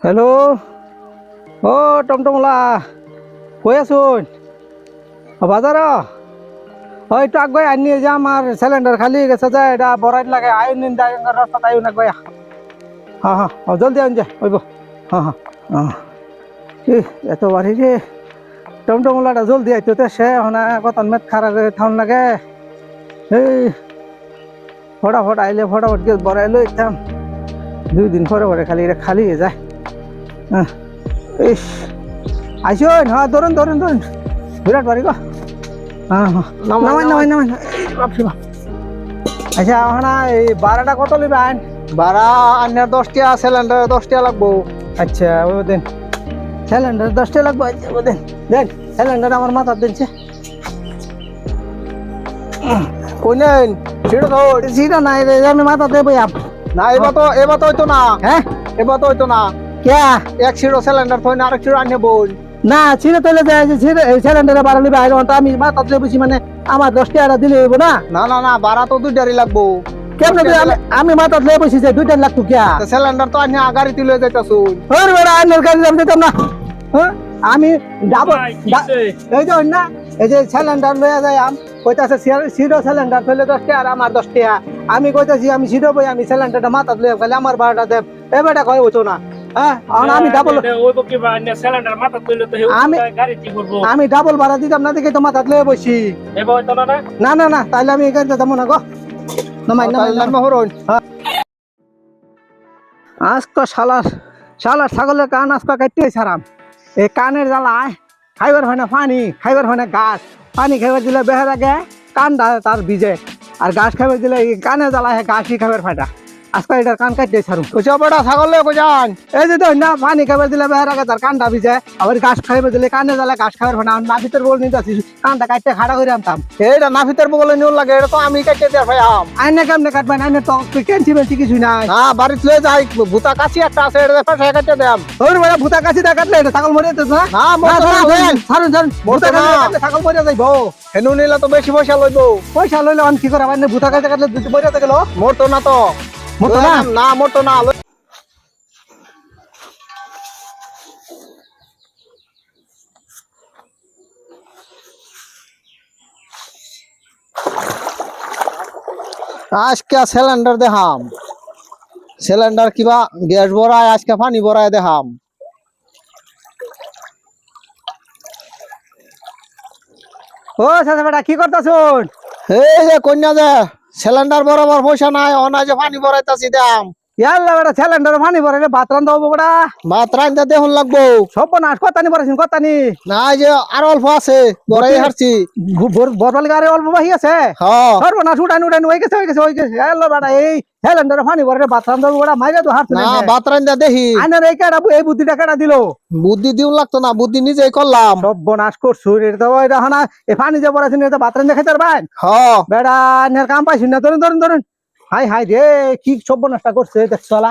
Hello, ও টমটমলা কই আছুন? বাজার একটু আগে আনিয়ে যাম আর সিলিন্ডার খালি হয়ে গেছে যে এটা বড়াই লাগে আইন নিন রাস্তা আইন আগে। হ্যাঁ হ্যাঁ জলদি আইন যায় ওইব। হ্যাঁ হ্যাঁ হ্যাঁ কি এত বাড়ি রে টমটমলাটা জলদি আইতো তো সে হনা কত মেট খারাপ থাউন লাগে। এই ফটাফট আইলে ফটাফট গিয়ে বড়াই লই থাম 2 দিন পরে পরে খালি এটা খালি হয়ে যায়। হ্যাঁ ইস আইসুন, হ্যাঁ ধরুন ধরুন ধরুন বিরাট বাড়ি গো। হ্যাঁ হ্যাঁ নামাই নামাই নামাই বাপরে বাপ। আচ্ছা ওখানে এই ভাড়াটা কত নেবে আইন? ভাড়া আন্যার 10 টাকা সিলিন্ডার 10 টাকা লাগবো। আচ্ছা ওই দেন সিলিন্ডার 10 টাকা লাগবে। আচ্ছা ওই দেন দেন সিলিন্ডার আমার মাথার দিনছে। কই নেন সেটা তো সিটা নাই রে আমি মাথা দেবো আপ। না এবার তো হইতো না। হ্যাঁ এবার তো হইতো না। কে এক সিটো সিলিন্ডার থই না আরেক সিটো আনিয়ে বল। না ছিঁড়ে তুলে যায় যে ছিঁড়ে সিলিন্ডারে ভাড়া নেবে আইরন আমি মাথা দিয়ে বসি মানে আমার 10 টাকা দিলে হইব না? না না না ভাড়া তো 2টারই লাগবো। কেমন আমি মাথা দিয়ে বসি যে 2টা লাগতো কে? সিলিন্ডার তো আনিয়ে গাড়িতে লয়ে যাইতাছুন। ওর বেড়া আইনের গাড়ি দাম দিতাম না। হ্যাঁ আমি ডাবল এই যে না এই যে সিলিন্ডার লয়ে যায় আম কইতাছে সিডো সিলিন্ডার ফেলে 10 টাকা আর আমার 10 টাকা। আমি কইতাছি আমি সিডো বই আমি সিলিন্ডারটা মাথা লয়ে খালি আমার ভাড়াটা দেব। এ বেটা কই হতো না। হ্যাঁ আমি ডাবল আমি ডাবল ভাড়া দিতাম না দেখে তো মাথা লয়ে বসি। না না না তাইলে আমি এখানে যাবো না গো। নামাই নামাই নামাই হরন আজকে শালার শালার ছাগলের কান আজকে কাটতে ছাড়াম। এই কানের জ্বালায় খাইবার হয় না পানি, খাইবার হয় না ঘাস। পানি খাইবার দিলে বেহার আগে কানটা তার ভিজে আর ঘাস খাইবার দিলে এই কানের জ্বালায় ঘাসই খাইবার ফাটা। আজকে এটার কান কাটতে ছাড়ুম। কইছো বড় ছাগল লয়ে কই যান? এই যে তো না পানি খাইবার দিলে বেহার আগে তার কানটা ভিজে আবার ঘাস খাইবার দিলে কানের জ্বালায় ঘাস খাইবার ফাটা। না ভিতর বল নিতে আসি কানটা কাটতে খাড়া করে আনতাম। এইটা নাফিতের বগলে নিউন লাগে এটা তো আমি কাটতে দেয়া ভাই আম। আইনে কেমনে কাটবেন? আইনে তো কেনছি বেশি কিছু নাই। না বাড়িতে লয়ে যাই ভুতা কাছি একটা আছে এটা দেখো সে কাটতে দেম। ওর বেড়া ভূতা কাছি দা কাটলে এটা ছাগল মরে যেত না? না মরতো না ভাই। ছাড়ুন ছাড়ুন ভূতা কাটলে ছাগল মরে যাইবো। হেনু নিলে তো বেশি পয়সা লইবো। পয়সা লইলে অন কি করে মানে ভূতা কাটতে কাটলে মরে যেতে গেল। মরতো না তো। মরতো না? না মরতো না। আজকে সিলিন্ডার দেখাম সিলিন্ডার কিবা গ্যাস ভরায় আজকে পানি ভরায় দেখাম। ও সাসা বেটা কি করতাছুন? এই যে কন্যা যে সিলিন্ডার বরাবর পয়সা নাই অনা যে পানি ভরাইতাছি দাম। ইয়াল্লা বেটা সিলিন্ডার পানি ভরে রে ভাত রান্ধা হবো বেটা। ভাত রাইন্দা দেখুন লাগবো। সর্বনাশ কতানি ভরেছেন কতানি? না এই যে আর অল্প আছে ভরাই হারছি। বরবালি গারে অল্প বাহি আছে। হ্যাঁ সর্বনাশ উঠান উঠান হয়ে গেছে হয়ে গেছে হয়ে গেছে। ইয়াল্লা বেটা এই সিলিন্ডার পানি ভরে রে ভাত রান্ধা হবো বেটা মাইরে তো হারছে না না। ভাত রাইন্দা দেখি। আইনার এই কেডা এই বুদ্ধিটা কেডা দিল? বুদ্ধি দিউন লাগতো না বুদ্ধি নিজেই করলাম। সর্বনাশ করছুন এটা তো এটা হনা এ পানি যে ভরেছেন এটা ভাত রান্ধা খেতে পারবেন? হ্যাঁ বেড়া নের কাম পাইছুন না ধরুন ধরুন ধরুন। হাই হাই রে কি সর্বনাশটা করছে দেখছলা।